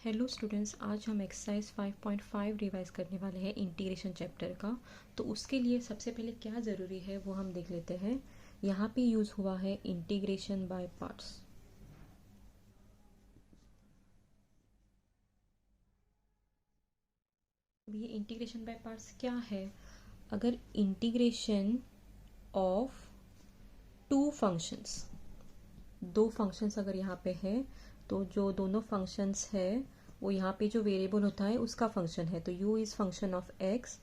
Hello students, आज हम exercise 5.5 revise करने वाले हैं इंटीग्रेशन चैप्टर का। तो उसके लिए सबसे पहले क्या ज़रूरी है वो हम देख लेते हैं। यहाँ पे यूज़ हुआ है इंटीग्रेशन बाय पार्ट्स। ये इंटीग्रेशन बाय पार्ट्स क्या है? अगर इंटीग्रेशन ऑफ टू फंक्शंस, दो फंक्शंस अगर यहाँ पे है तो जो दोनों फंक्शंस है वो यहाँ पे जो वेरिएबल होता है उसका फंक्शन है। तो u is function of x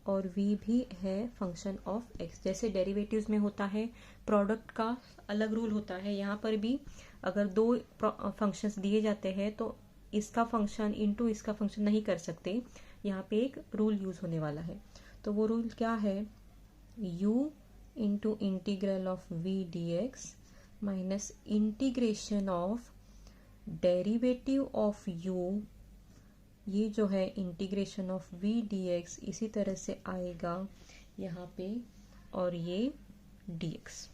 और v भी है फंक्शन ऑफ x। जैसे डेरिवेटिव्स में होता है, प्रोडक्ट का अलग रूल होता है, यहाँ पर भी अगर दो फंक्शंस दिए जाते हैं तो इसका फंक्शन इनटू इसका फंक्शन नहीं कर सकते। यहाँ पे एक रूल यूज़ होने वाला है। तो वो रूल क्या है? u into integral of v dx minus integration of derivative of u, ये जो है इंटीग्रेशन ऑफ v dx इसी तरह से आएगा यहाँ पे, और ये dx।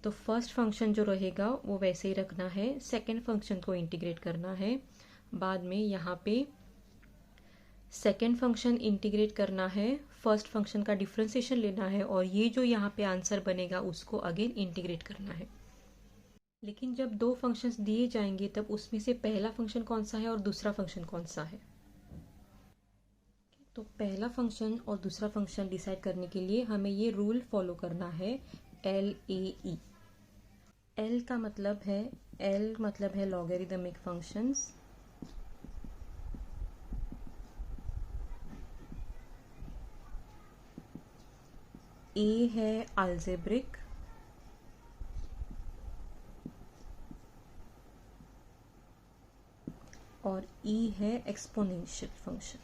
तो फर्स्ट फंक्शन जो रहेगा वो वैसे ही रखना है, सेकेंड फंक्शन को इंटीग्रेट करना है। बाद में यहाँ पे सेकेंड फंक्शन इंटीग्रेट करना है, फर्स्ट फंक्शन का डिफ्रेंसिएशन लेना है, और ये जो यहाँ पे आंसर बनेगा उसको अगेन इंटीग्रेट करना है। लेकिन जब दो फंक्शंस दिए जाएंगे तब उसमें से पहला फंक्शन कौन सा है और दूसरा फंक्शन कौन सा है। तो पहला फंक्शन और दूसरा फंक्शन डिसाइड करने के लिए हमें ये रूल फॉलो करना है, LAE। L का मतलब है, L मतलब है लॉगरिदमिक फंक्शंस, A है अलजेब्रिक, और E है एक्सपोनेंशियल फंक्शन।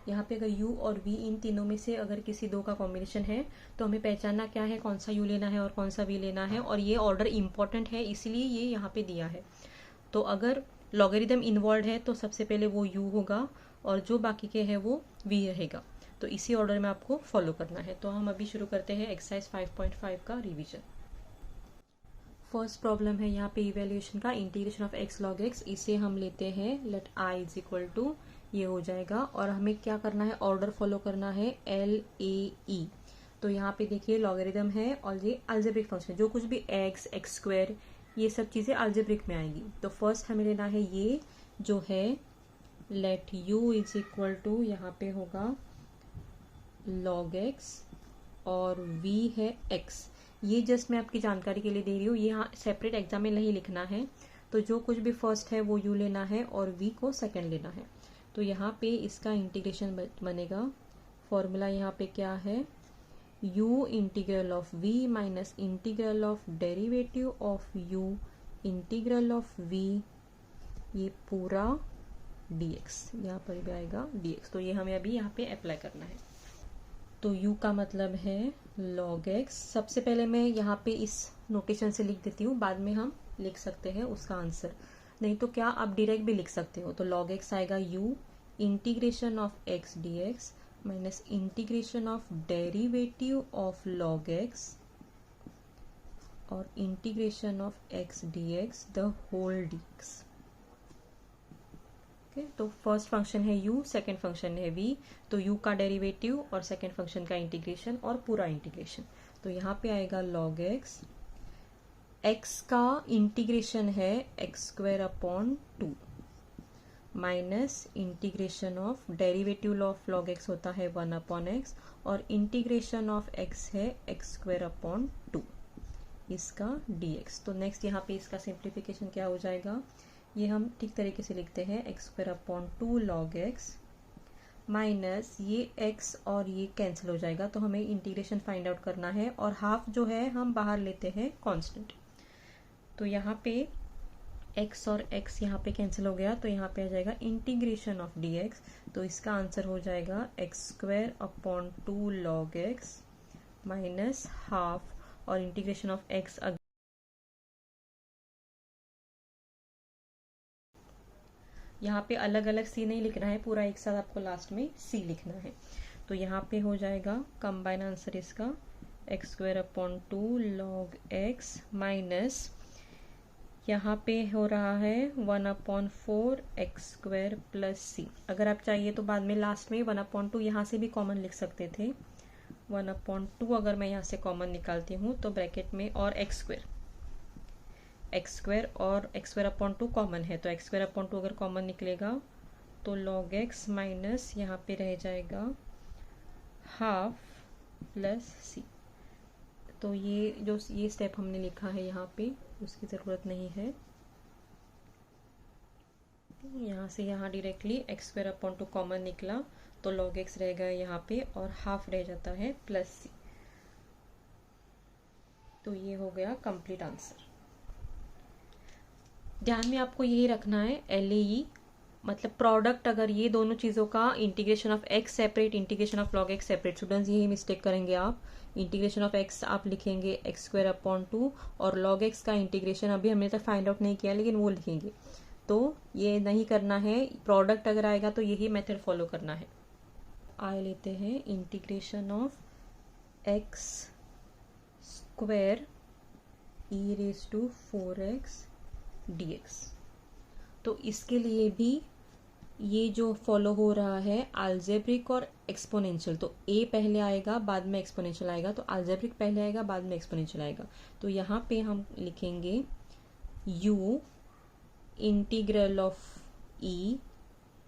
यहाँ पे अगर u और v इन तीनों में से अगर किसी दो का कॉम्बिनेशन है तो हमें पहचानना क्या है, कौन सा u लेना है और कौन सा v लेना है। और ये ऑर्डर इम्पॉर्टेंट है इसलिए ये यहाँ पे दिया है। तो अगर लॉगरिदम इन्वॉल्व है तो सबसे पहले वो u होगा और जो बाकी के हैं वो v रहेगा। तो इसी ऑर्डर में आपको फॉलो करना है। तो हम अभी शुरू करते हैं एक्सरसाइज 5.5 का रिविजन। फर्स्ट प्रॉब्लम है यहाँ पे इवेल्युएशन का, integration of x log x। इसे हम लेते हैं let i is equal to, ये हो जाएगा। और हमें क्या करना है, ऑर्डर फॉलो करना है, LAE। तो यहाँ पे देखिए लॉगरिदम है और ये अलजेब्रिक फंक्शन, जो कुछ भी x स्क्वायर ये सब चीज़ें अलजेब्रिक में आएंगी। तो फर्स्ट हमें लेना है ये जो है let u is equal to, यहाँ पे होगा log x और v है x। ये जस्ट मैं आपकी जानकारी के लिए दे रही हूँ, ये यहाँ सेपरेट एग्जाम में नहीं लिखना है। तो जो कुछ भी फर्स्ट है वो u लेना है और v को सेकंड लेना है। तो यहाँ पे इसका इंटीग्रेशन बनेगा। फॉर्मूला यहाँ पे क्या है, u integral of v minus integral of derivative of u integral of v, ये पूरा dx, यहाँ पर भी आएगा dx। तो ये हमें अभी यहाँ पे अप्लाई करना है। तो u का मतलब है log x। सबसे पहले मैं यहाँ पे इस नोटेशन से लिख देती हूँ, बाद में हम लिख सकते हैं उसका आंसर, नहीं तो क्या आप डायरेक्ट भी लिख सकते हो। तो log x आएगा u integration of x dx minus integration of derivative of log x और integration of x dx the whole dx। तो फर्स्ट फंक्शन है u, सेकेंड फंक्शन है v। तो u का डेरिवेटिव और सेकेंड फंक्शन का integration और पूरा इंटीग्रेशन। तो यहाँ पे आएगा log x, x का इंटीग्रेशन है x square upon 2 minus integration of derivative of log x होता है 1 अपॉन x और इंटीग्रेशन ऑफ x है x स्क्वायर अपॉन 2 इसका dx। तो नेक्स्ट यहाँ पे इसका सिंप्लीफिकेशन क्या हो जाएगा, ये हम ठीक तरीके से लिखते हैं, x square upon 2 log x minus ये x और ये कैंसिल हो जाएगा। तो हमें इंटीग्रेशन फाइंड आउट करना है और हाफ जो है हम बाहर लेते हैं कांस्टेंट। तो यहाँ पे x और x यहाँ पे कैंसिल हो गया, तो यहाँ पे आ जाएगा इंटीग्रेशन ऑफ dx। तो इसका आंसर हो जाएगा x square upon 2 log x minus half और इंटीग्रेशन ऑफ x। यहाँ पे अलग अलग c नहीं लिखना है, पूरा एक साथ आपको लास्ट में c लिखना है। तो यहाँ पे हो जाएगा कंबाइन आंसर इसका x square upon 2 log x minus यहाँ पे हो रहा है 1/4 एक्स स्क्वायर प्लस सी। अगर आप चाहिए तो बाद में लास्ट में 1/2 यहाँ से भी कॉमन लिख सकते थे। 1/2 अगर मैं यहाँ से कॉमन निकालती हूँ तो ब्रैकेट में और एक्स स्क्वायर और एक्स स्क्वायर अपॉन 2 कॉमन है, तो एक्स स्क्वायर अपॉन 2 अगर कॉमन निकलेगा तो लॉग एक्स माइनस यहाँ पे रह जाएगा हाफ प्लस सी। तो ये स्टेप हमने लिखा है यहाँ पे उसकी ज़रूरत नहीं है। यहाँ से यहाँ directly x square upon 2 common निकला तो लॉग एक्स रह गया यहाँ पे और हाफ रह जाता है प्लस सी। तो ये हो गया कंप्लीट आंसर। ध्यान में आपको यही रखना है LAE मतलब प्रोडक्ट, अगर ये दोनों चीज़ों का integration of x separate, integration of log x separate, students यही मिस्टेक करेंगे आप। इंटीग्रेशन ऑफ एक्स आप लिखेंगे एक्स स्क्वायर अपॉन 2 और लॉग एक्स का इंटीग्रेशन अभी हमने तक फाइंड आउट नहीं किया लेकिन वो लिखेंगे, तो ये नहीं करना है। प्रोडक्ट अगर आएगा तो यही मेथड फॉलो करना है। आए लेते हैं integration of x square e⁴x dx। तो इसके लिए भी ये जो फॉलो हो रहा है अलजेब्रिक और एक्सपोनेंशियल, तो ए पहले आएगा बाद में एक्सपोनेंशियल आएगा, तो अलजेब्रिक पहले आएगा बाद में एक्सपोनेंशियल आएगा। तो यहाँ पे हम लिखेंगे u इंटीग्रल ऑफ e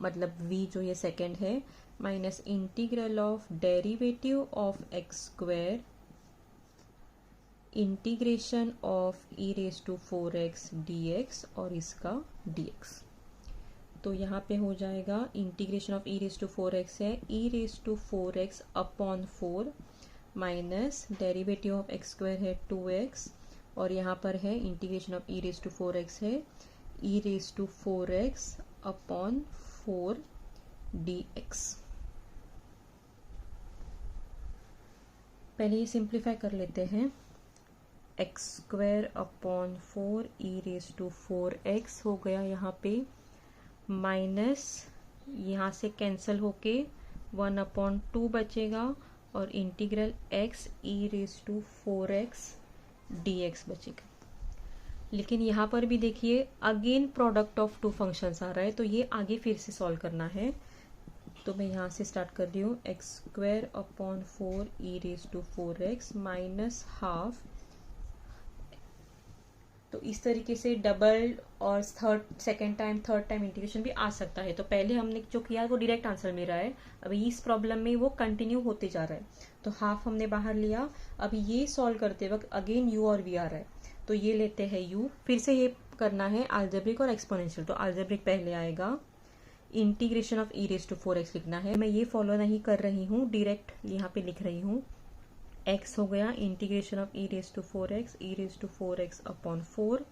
मतलब v जो ये सेकंड है minus integral of derivative of x square integration of e⁴x dx और इसका dx। तो यहाँ पे हो जाएगा इंटीग्रेशन ऑफ e⁴x है e⁴x upon 4 minus derivative of x square है 2x और यहाँ पर है इंटीग्रेशन ऑफ e⁴x है e⁴x अपॉन 4 dx। पहले ये सिंप्लीफाई कर लेते हैं। एक्स स्क्वायर अपॉन 4 e⁴x हो गया यहाँ पे माइनस यहाँ से कैंसिल होके 1/2 बचेगा और इंटीग्रल x e⁴x dx बचेगा। लेकिन यहाँ पर भी देखिए again product of two functions आ रहा है, तो ये आगे फिर से सॉल्व करना है। तो मैं यहाँ से स्टार्ट कर रही हूँ x square upon 4 e⁴x minus half. तो इस तरीके से डबल और second time third time integration भी आ सकता है। तो पहले हमने जो किया वो डायरेक्ट आंसर में रहा है, अभी इस प्रॉब्लम में वो कंटिन्यू होते जा रहा है। तो हाफ हमने बाहर लिया, अभी ये सॉल्व करते वक्त अगेन u और v आ रहा है, तो ये लेते हैं u। फिर से ये करना है अलजेब्रिक और एक्सपोनेंशियल, तो अलजेब्रिक पहले आएगा, इंटीग्रेशन ऑफ e⁴x लिखना है। मैं ये फॉलो नहीं कर रही हूँ, डायरेक्ट यहाँ पे लिख रही हूँ। x हो गया integration of e⁴x upon 4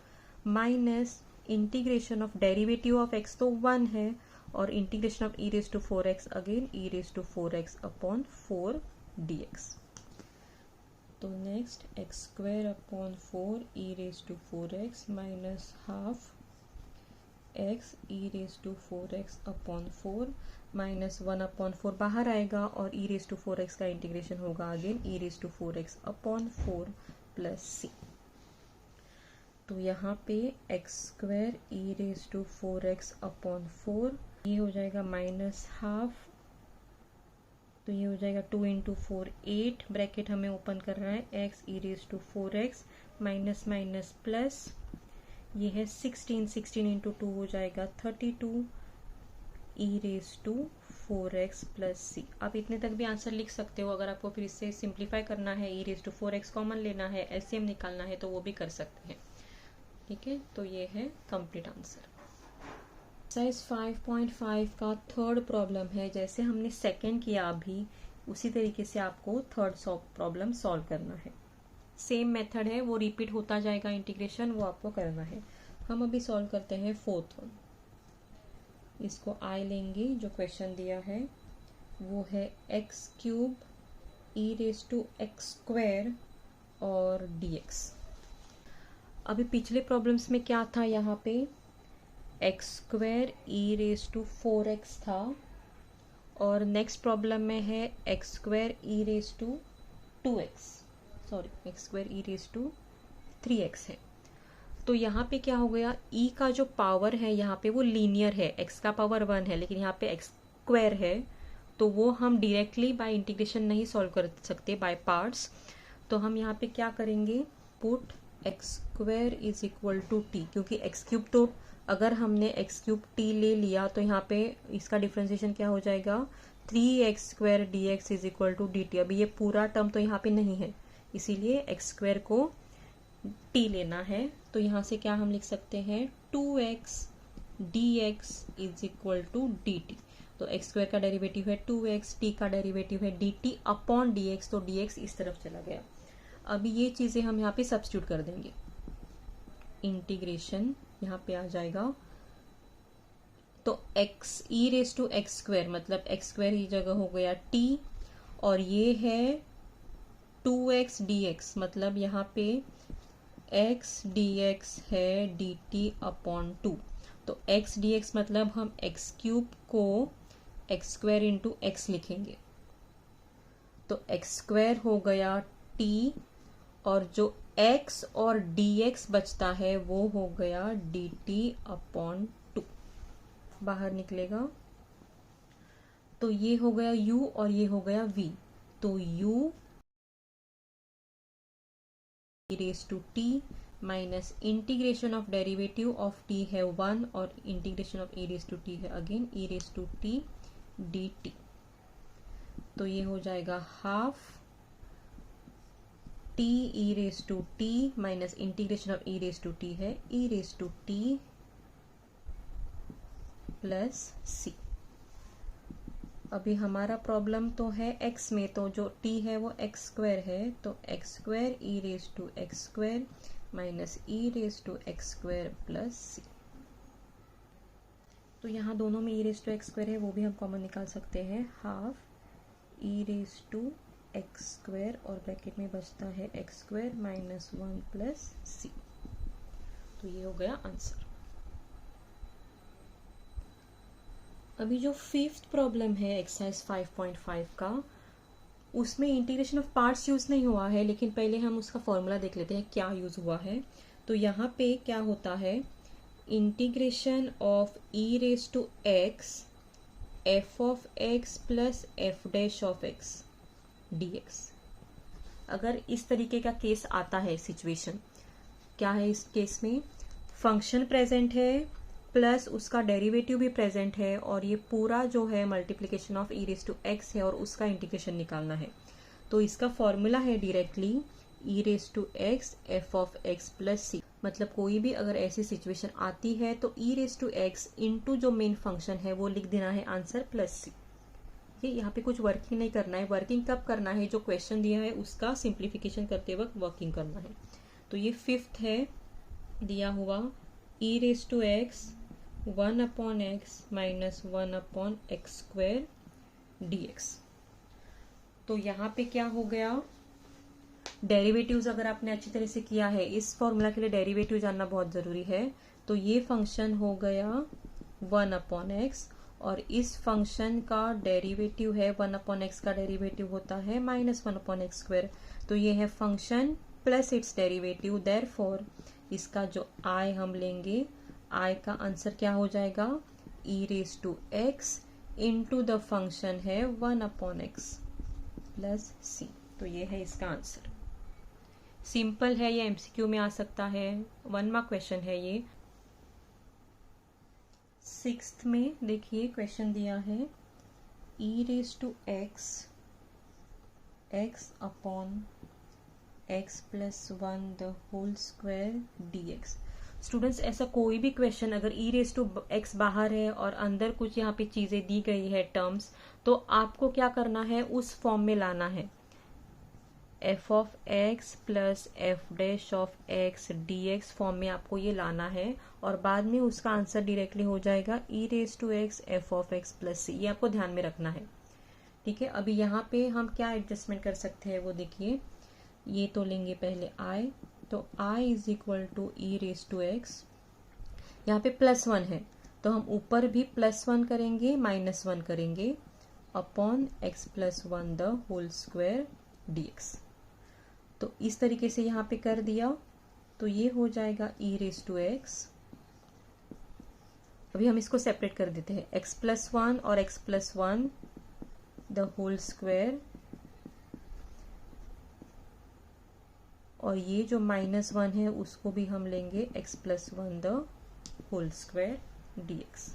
minus integration of derivative of x तो 1 है और integration of e⁴x again e⁴x upon 4 dx। तो next x square upon 4 e⁴x minus half x e⁴x upon 4 minus 1/4 बाहर आएगा और e⁴x का इंटीग्रेशन होगा अगेन e⁴x अपॉन 4 प्लस सी। तो यहाँ पे एक्स स्क्वायर e⁴x अपॉन 4 ये हो जाएगा माइनस हाफ, तो ये हो जाएगा 2 × 4 8 ब्रैकेट हमें ओपन कर रहा है x e⁴x minus minus plus ये है 16 × 2 हो जाएगा 32 e⁴x प्लस सी। आप इतने तक भी आंसर लिख सकते हो। अगर आपको फिर इससे सिंप्लीफाई करना है, e⁴x कॉमन लेना है, LCM निकालना है तो वो भी कर सकते हैं। ठीक है, तो ये है कंप्लीट आंसर। एक्सरसाइज 5.5 का थर्ड प्रॉब्लम है। जैसे हमने सेकंड किया अभी उसी तरीके से आपको थर्ड प्रॉब्लम सॉल्व करना है। सेम मेथड है, वो रिपीट होता जाएगा इंटीग्रेशन, वो आपको करना है। हम अभी सॉल्व करते हैं फोर्थ वन। इसको आई लेंगे, जो क्वेश्चन दिया है वो है x³ e⁴x² और dx। अभी पिछले प्रॉब्लम्स में क्या था, यहाँ पे x² e⁴x था और नेक्स्ट प्रॉब्लम में है x² e⁴2x। X square e raise to 3x है। तो यहाँ पे क्या हो गया, e का जो पावर है यहाँ पे वो लीनियर है, x का पावर 1 है, लेकिन यहाँ पे x स्क्वायर है, तो वो हम डायरेक्टली बाय इंटीग्रेशन नहीं सॉल्व कर सकते, बाय पार्ट्स। तो हम यहाँ पे क्या करेंगे, put x square is equal to t, क्योंकि एक्स क्यूब, तो अगर हमने एक्स क्यूब टी ले लिया तो यहाँ पे इसका डिफ्रेंसिएशन क्या हो जाएगा, 3x square d x is equal to d t. अभी ये पूरा टर्म तो यहाँ पे नहीं है, इसीलिए एक्स स्क्वायर को t लेना है। तो यहाँ से क्या हम लिख सकते हैं, 2x dx is equal to dt। तो एक्स स्क्वायर का डेरिवेटिव है 2x, t का डेरिवेटिव है dt अपॉन dx, तो dx इस तरफ चला गया। अभी ये चीजें हम यहाँ पे सब्स्टिट्यूट कर देंगे, इंटीग्रेशन यहाँ पे आ जाएगा। तो x e raise to x square, मतलब एक्स स्क्वायर की जगह हो गया t, और ये है 2x dx, मतलब यहाँ पे x dx है dt अपॉन 2। तो x dx मतलब हम x क्यूब को एक्स स्क्वायर इंटू एक्स लिखेंगे, तो एक्स स्क्वायर हो गया t, और जो x और dx बचता है वो हो गया dt अपॉन 2, बाहर निकलेगा। तो ये हो गया u और ये हो गया v। तो u e raise to t minus integration of derivative of t है 1, और integration of e raise to t है again e raise to t dt। तो ये हो जाएगा half t e raise to t minus integration of e raise to t है e raise to t plus c। अभी हमारा problem तो है x में, तो जो t है वो एक्स स्क्वायर है, तो x square e raise to x square minus e raise to x square plus सी। तो यहाँ दोनों में e raise to x square है, वो भी हम कॉमन निकाल सकते हैं, half e raise to x square, और ब्रैकेट में बचता है एक्स स्क्वायर माइनस 1 प्लस सी। तो ये हो गया आंसर। अभी जो फिफ्थ प्रॉब्लम है एक्सरसाइज 5.5 का, उसमें इंटीग्रेशन ऑफ पार्ट्स यूज नहीं हुआ है, लेकिन पहले हम उसका फॉर्मूला देख लेते हैं क्या यूज हुआ है। तो यहाँ पे क्या होता है, integration of e raise to x f of x plus f dash of x dx। अगर इस तरीके का केस आता है, सिचुएशन क्या है इस केस में, फंक्शन प्रेजेंट है प्लस उसका डेरिवेटिव भी प्रेजेंट है, और ये पूरा जो है multiplication of e raise to x है, और उसका इंटीग्रेशन निकालना है। तो इसका फॉर्मूला है directly e raise to x f of x plus C. मतलब कोई भी अगर ऐसी सिचुएशन आती है तो e raise to x into जो मेन फंक्शन है वो लिख देना है आंसर प्लस सी। ये यहाँ पे कुछ वर्किंग नहीं करना है, वर्किंग कब करना है, जो क्वेश्चन दिया है उसका सिंप्लीफिकेशन करते वक्त वर्किंग करना है। तो ये फिफ्थ है दिया हुआ, e raise to x 1 upon x minus 1 upon x square dx। तो यहाँ पे क्या हो गया, डेरिवेटिव्स अगर आपने अच्छी तरह से किया है, इस फॉर्मूला के लिए डेरिवेटिव जानना बहुत जरूरी है। तो ये फंक्शन हो गया 1 अपॉन एक्स, और इस फंक्शन का डेरिवेटिव है 1 अपॉन एक्स का डेरिवेटिव होता है माइनस 1 अपॉन एक्स स्क्वायर। तो ये है function plus it's derivative, therefore इसका जो आई हम लेंगे, आई का आंसर क्या हो जाएगा, e raise to x into the function है 1 अपॉन एक्स प्लस सी। तो ये है इसका आंसर। सिंपल है, ये एमसीक्यू में आ सकता है, 1 मार्क क्वेश्चन है ये। सिक्स्थ में देखिए क्वेश्चन दिया है, e raise to x x upon x plus 1 the whole square dx। Students, ऐसा कोई भी क्वेश्चन अगर ई रेज टू एक्स बाहर है और अंदर कुछ यहाँ पे चीजें दी गई है टर्म्स, तो आपको क्या करना है, उस फॉर्म में लाना है, F of x plus f dash of x dx form में आपको ये लाना है, और बाद में उसका आंसर डायरेक्टली हो जाएगा e raise to x f of x plus c. ये आपको ध्यान में रखना है, ठीक है। अभी यहाँ पे हम क्या एडजस्टमेंट कर सकते हैं वो देखिए, ये तो लेंगे पहले आई, तो i is equal to e raise to x, यहाँ पे प्लस 1 है तो हम ऊपर भी प्लस 1 करेंगे माइनस 1 करेंगे, upon x plus 1 the whole square dx। तो इस तरीके से यहाँ पे कर दिया, तो ये हो जाएगा e रेज टू एक्स। अभी हम इसको सेपरेट कर देते हैं, x प्लस वन और x plus one the whole square, और ये जो माइनस वन है उसको भी हम लेंगे x plus one the whole square dx।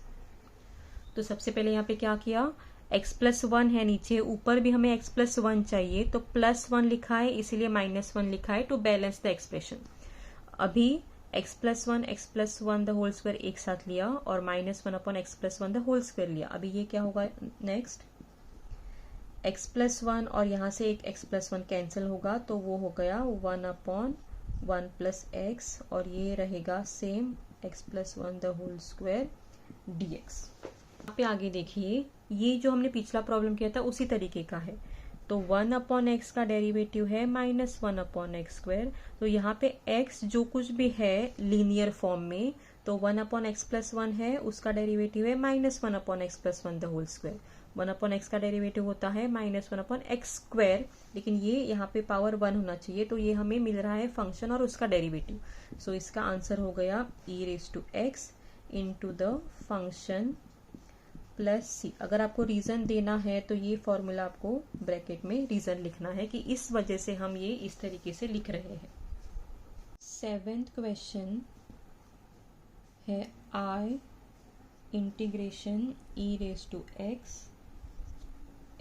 तो सबसे पहले यहाँ पे क्या किया, x प्लस वन है नीचे, ऊपर भी हमें x प्लस वन चाहिए, तो प्लस वन लिखा है इसीलिए माइनस वन लिखा है टू बैलेंस द एक्सप्रेशन। अभी x plus one the whole square एक साथ लिया और minus one upon x plus one the whole square लिया। अभी ये क्या होगा नेक्स्ट, x प्लस वन और यहाँ से एक x प्लस वन कैंसिल होगा, तो वो हो गया one upon one plus x, और ये रहेगा same x plus one the whole square dx। यहाँ पे आगे देखिए, ये जो हमने पिछला प्रॉब्लम किया था उसी तरीके का है। तो वन अपॉन एक्स का डेरिवेटिव है minus one upon x square, तो यहाँ पे x जो कुछ भी है लीनियर फॉर्म में, तो one upon x plus one है, उसका डेरिवेटिव है minus one upon x plus one the whole square. One upon x का डेरिवेटिव होता है minus one upon x square, लेकिन ये यहाँ पे पावर वन होना चाहिए, तो ये हमें मिल रहा है फंक्शन और उसका डेरिवेटिव। सो इसका आंसर हो गया e raise to x into the function plus c. अगर आपको रीजन देना है तो ये फॉर्मूला आपको ब्रैकेट में रीजन लिखना है कि इस वजह से हम ये इस तरीके से लिख रहे हैं। सेवेंथ क्वेश्चन है I integration e raise to x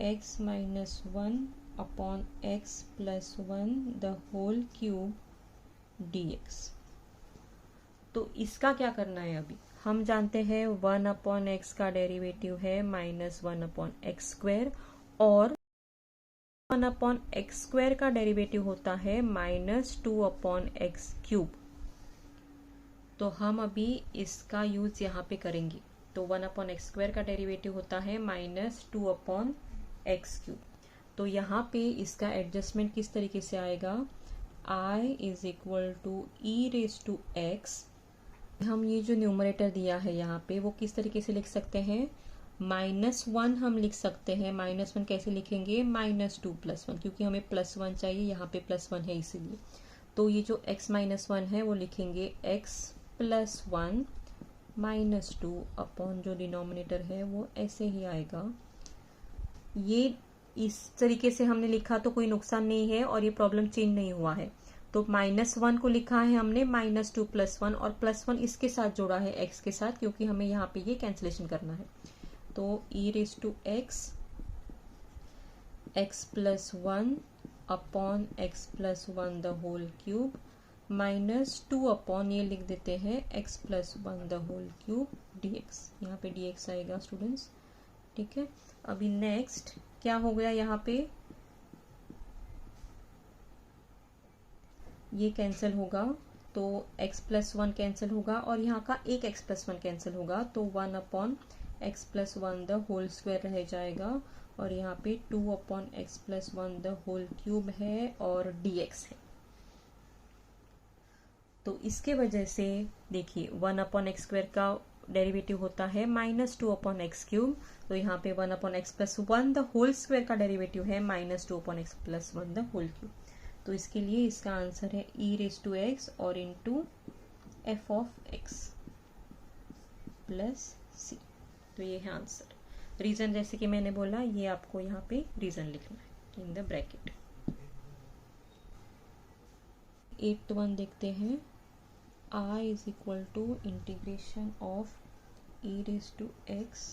x minus one upon x plus one the whole cube dx। तो इसका क्या करना है, अभी हम जानते हैं वन अपॉन एक्स का डेरिवेटिव है minus one upon x square, और वन अपॉन एक्स स्क्वायर का डेरिवेटिव होता है minus two upon x cube. तो हम अभी इसका यूज यहाँ पे करेंगे। तो वन अपॉन एक्स स्क्वायर का डेरिवेटिव होता है minus two upon x cube. तो यहाँ पे इसका एडजस्टमेंट किस तरीके से आएगा, I is equal to e raise to x. हम ये जो न्यूमरेटर दिया है यहाँ पे वो किस तरीके से लिख सकते हैं, माइनस वन हम लिख सकते हैं। माइनस वन कैसे लिखेंगे, माइनस टू प्लस वन, क्योंकि हमें प्लस वन चाहिए, यहाँ पे प्लस वन है इसीलिए। तो ये जो x माइनस वन है वो लिखेंगे x plus one minus two upon जो डिनोमिनेटर है वो ऐसे ही आएगा। ये इस तरीके से हमने लिखा तो कोई नुकसान नहीं है और ये प्रॉब्लम चेंज नहीं हुआ है। तो माइनस वन को लिखा है हमने माइनस टू प्लस वन, और प्लस वन इसके साथ जोड़ा है x के साथ, क्योंकि हमें यहाँ पे ये कैंसिलेशन करना है। तो e raise to x x plus one upon x plus one the whole cube minus two upon ये लिख देते हैं x plus one the whole cube dx। यहाँ पे dx आएगा स्टूडेंट्स, ठीक है। अभी नेक्स्ट क्या हो गया, यहाँ पे ये कैंसिल होगा, तो x प्लस वन कैंसिल होगा और यहाँ का एक x प्लस वन कैंसिल होगा, तो one upon x plus one the whole square रह जाएगा, और यहाँ पे two upon x plus one the whole cube है और dx है। तो इसके वजह से देखिए वन अपॉन एक्स स्क्वायर का डेरिवेटिव होता है minus two upon x cube, तो यहाँ पे one upon x plus one the whole square का डेरिवेटिव है minus two upon x plus one the whole cube. तो इसके लिए इसका आंसर है ई रेज टू एक्स और into f of x plus सी। तो ये है आंसर। रीजन जैसे कि मैंने बोला, ये आपको यहाँ पे रीजन लिखना है in the bracket. 8th one देखते हैं, I is equal to integration of e raise to x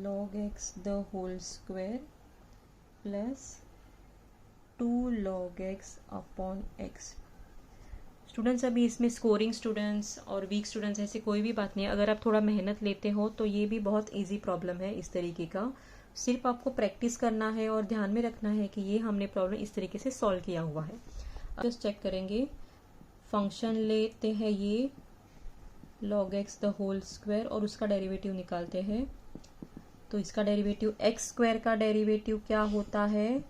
log x the whole square plus 2 log x upon x। Students अभी इसमें स्कोरिंग स्टूडेंट्स और वीक स्टूडेंट्स ऐसे कोई भी बात नहीं है। अगर आप थोड़ा मेहनत लेते हो तो ये भी बहुत इजी प्रॉब्लम है इस तरीके का। सिर्फ आपको प्रैक्टिस करना है और ध्यान में रखना है कि ये हमने प्रॉब्लम इस तरीके से सॉल्व किया हुआ है। जस्ट चेक करेंगे, फंक्शन लेते हैं ये log x the whole square और उसका डेरिवेटिव निकालते हैं। तो इसका डेरिवेटिव एक्स स्क्वायर का डेरिवेटिव क्या होता है,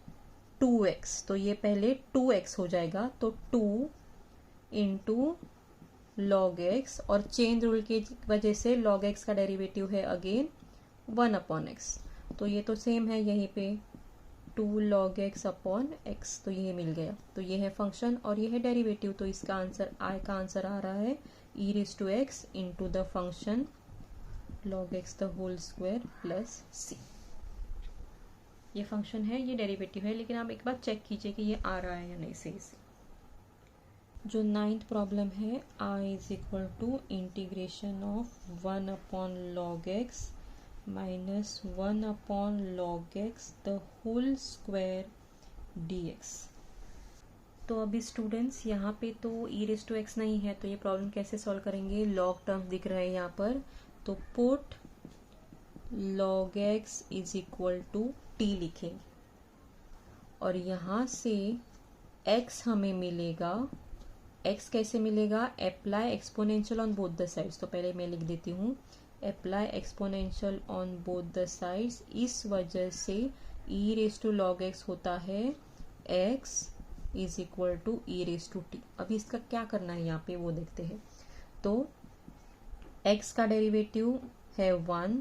2x, तो ये पहले 2x हो जाएगा, तो 2 इंटू लॉग एक्स, और चेंज रूल की वजह से log x का डेरिवेटिव है अगेन 1 अपॉन एक्स, तो ये तो सेम है यहीं पे 2 log x अपॉन x, तो ये मिल गया। तो ये है फंक्शन और ये है डेरिवेटिव, तो इसका आंसर आई का आंसर आ रहा है e raise to x into the function log x the whole square plus c। ये फंक्शन है, ये डेरिवेटिव है, लेकिन आप एक बार चेक कीजिए कि ये आ रहा है या नहीं सही से। जो 9th प्रॉब्लम है, i is equal to integration of 1 upon log x minus 1 upon log x the whole square dx। तो अभी स्टूडेंट्स यहाँ पे तो e रेज टू एक्स नहीं है, तो ये प्रॉब्लम कैसे सॉल्व करेंगे? लॉग टर्म्स दिख रहे हैं यहाँ पर, तो put log x is equal to t लिखेंगे और यहाँ से x हमें मिलेगा। x कैसे मिलेगा? Apply exponential on both the sides. तो पहले मैं लिख देती हूँ apply exponential on both the sides. इस वजह से e raise to log x होता है x is equal to e raise to t। अभी इसका क्या करना है यहाँ पे वो देखते हैं। तो x का डेरिवेटिव है 1,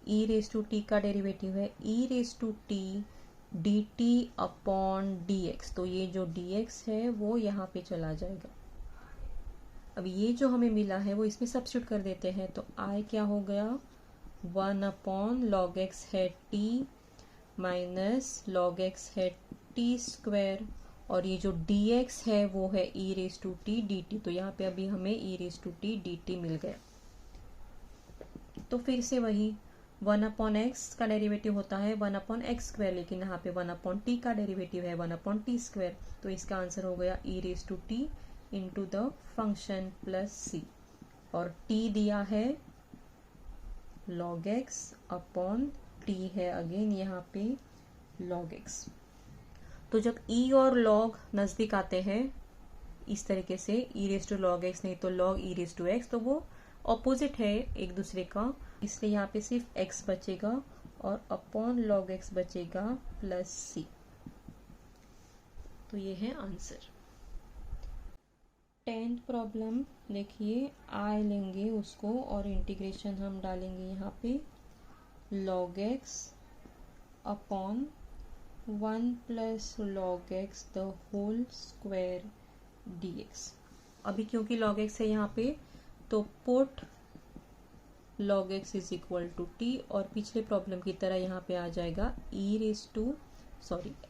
e रेज टू टी का डेरिवेटिव है e raise to t d t upon d x. तो ये जो dx है वो यहाँ पे चला जाएगा। अब ये जो हमें मिला है वो इसमें सब्स्टिट्यूट कर देते हैं, तो i क्या हो गया? 1 अपॉन लॉग एक्स है t माइनस लॉग एक्स है t स्क्वायर, और ये जो dx है वो है e raise to t d t. तो यहाँ पे अभी हमें e raise to t d t मिल गया। तो फिर से वही 1 अपॉन एक्स का डेरिवेटिव होता है 1 अपॉन एक्स स्क्वायर, लेकिन यहाँ पे 1 अपॉन टी का डेरिवेटिव है 1 अपॉन टी स्क्वायर। तो इसका आंसर हो गया e raise to t into the function plus c, और t दिया है log x अपॉन t है अगेन यहाँ पे log x। तो जब e और log नज़दीक आते हैं इस तरीके से e raise to log x नहीं तो log e raise to x, तो वो ऑपोजिट है एक दूसरे का, इसलिए यहाँ पे सिर्फ x बचेगा और अपॉन log x बचेगा प्लस c। तो ये है आंसर। 10th प्रॉब्लम देखिए, i लेंगे उसको और इंटीग्रेशन हम डालेंगे यहाँ पे log x upon 1 plus log x the whole square dx। अभी क्योंकि log x है यहाँ पे, तो put log x is equal to t, और पिछले प्रॉब्लम की तरह यहाँ पे आ जाएगा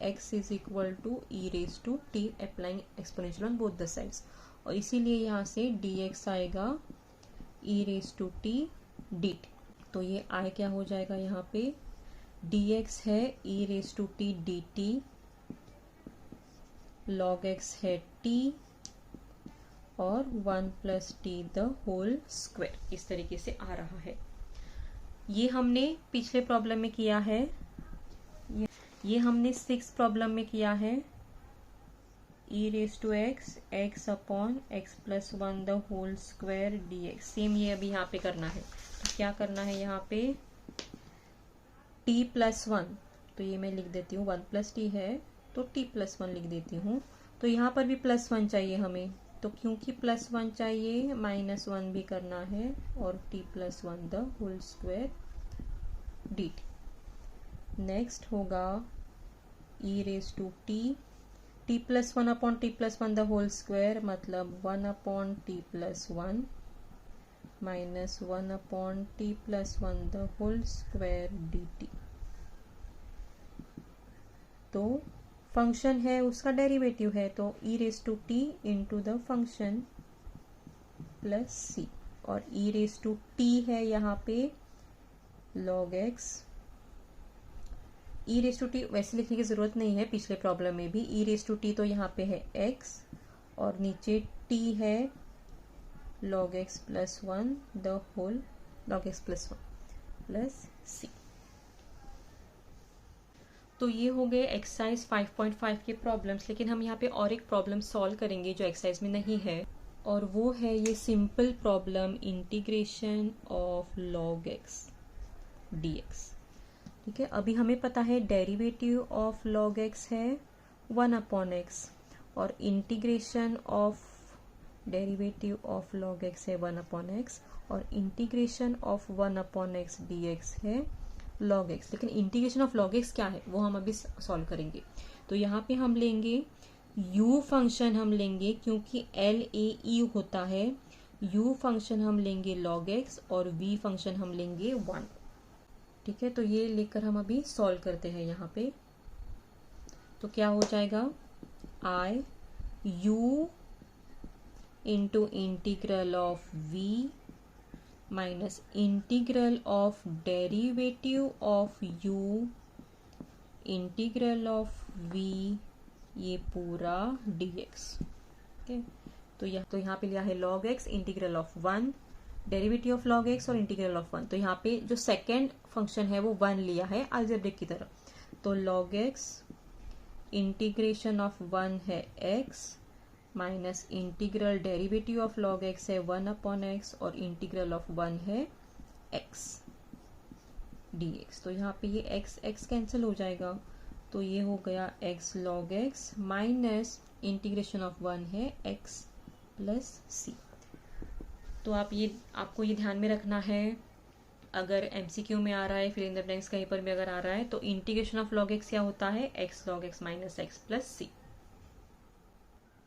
x is equal to e raise to t applying exponential on both the sides, और इसीलिए यहाँ से dx आएगा e raise to t dt। तो ये i क्या हो जाएगा यहाँ पे? dx है e raise to t dt, log x है t और 1 plus t the whole square. इस तरीके से आ रहा है। ये हमने पिछले प्रॉब्लम में किया है, ये हमने 6th प्रॉब्लम में किया है e raise to x x upon x plus 1 the whole square dx। Same ये अभी यहाँ पे करना है। तो क्या करना है यहाँ पे? t प्लस 1, तो ये मैं लिख देती हूँ 1 प्लस टी है तो t प्लस 1 लिख देती हूँ। तो यहाँ पर भी प्लस 1 चाहिए हमें, तो क्योंकि प्लस 1 चाहिए माइनस 1 भी करना है, और t plus 1 the whole square dt। Next होगा e raise to t plus 1 upon t plus 1 the whole square, मतलब 1 upon t plus 1 minus 1 upon t plus 1 the whole square dt। तो function है उसका derivative है, तो e raise to t into the function plus c, और e raise to t है यहाँ पे log x। e raise to t वैसे लिखने की जरूरत नहीं है, पिछले प्रॉब्लम में भी e रेज टू t तो यहाँ पे है x और नीचे t है log x plus 1 the whole log x plus 1 plus c। तो ये हो गए एक्सरसाइज 5.5 के प्रॉब्लम्स, लेकिन हम यहाँ पे और एक प्रॉब्लम सॉल्व करेंगे जो एक्सरसाइज में नहीं है, और वो है ये simple problem integration of log x dx। ठीक है, अभी हमें पता है डेरिवेटिव ऑफ log x है 1 अपॉन x, और integration of derivative of log x है 1 अपॉन x, और integration of 1 upon x dx है log x, लेकिन इंटीग्रेशन ऑफ log x क्या है वो हम अभी सॉल्व करेंगे। तो यहाँ पे हम लेंगे u फंक्शन हम लेंगे, क्योंकि l a e होता है, u फंक्शन हम लेंगे log x और v फंक्शन हम लेंगे 1। ठीक है, तो ये लेकर हम अभी सॉल्व करते हैं यहाँ पे। तो क्या हो जाएगा, i u into integral of v minus integral of derivative of u integral of v, ये पूरा dx। ओके, तो यहाँ पे लिया है log x integral of 1, derivative of log x और इंटीग्रल ऑफ 1। तो यहाँ पे जो सेकेंड फंक्शन है वो 1 लिया है अलजेब्रिक की तरह। तो log x इंटीग्रेशन ऑफ 1 है x minus integral derivative of log x है 1/x और इंटीग्रल ऑफ 1 है x dx। तो यहाँ पे ये x कैंसिल हो जाएगा, तो ये हो गया x log x minus integration of 1 है x प्लस c। तो आपको ये ध्यान में रखना है, अगर MCQ में आ रहा है, फिर इन द ब्लैंक्स कहीं पर भी अगर आ रहा है, तो इंटीग्रेशन ऑफ log x क्या होता है, x log x minus x plus c।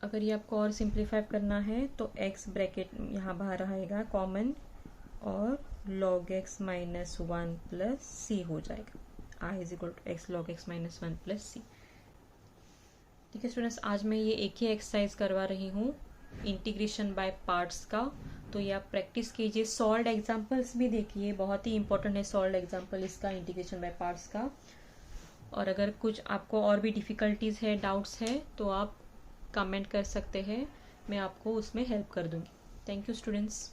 अगर ये आपको और सिंप्लीफाई करना है तो x ब्रैकेट यहाँ बाहर आएगा कॉमन और log x minus 1 plus c हो जाएगा, i is equal to x log x minus 1 plus c। ठीक है स्टूडेंट्स, आज मैं ये एक ही एक्सरसाइज करवा रही हूँ इंटीग्रेशन बाय पार्ट्स का। तो ये आप प्रैक्टिस कीजिए, सॉल्व्ड एग्जांपल्स भी देखिए, बहुत ही इंपॉर्टेंट है सॉल्व्ड एग्जांपल इसका, इंटीग्रेशन बाय पार्ट्स का। और अगर कुछ आपको और भी डिफ़िकल्टीज है, डाउट्स है, तो आप कमेंट कर सकते हैं, मैं आपको उसमें हेल्प कर दूँगी। Thank you students.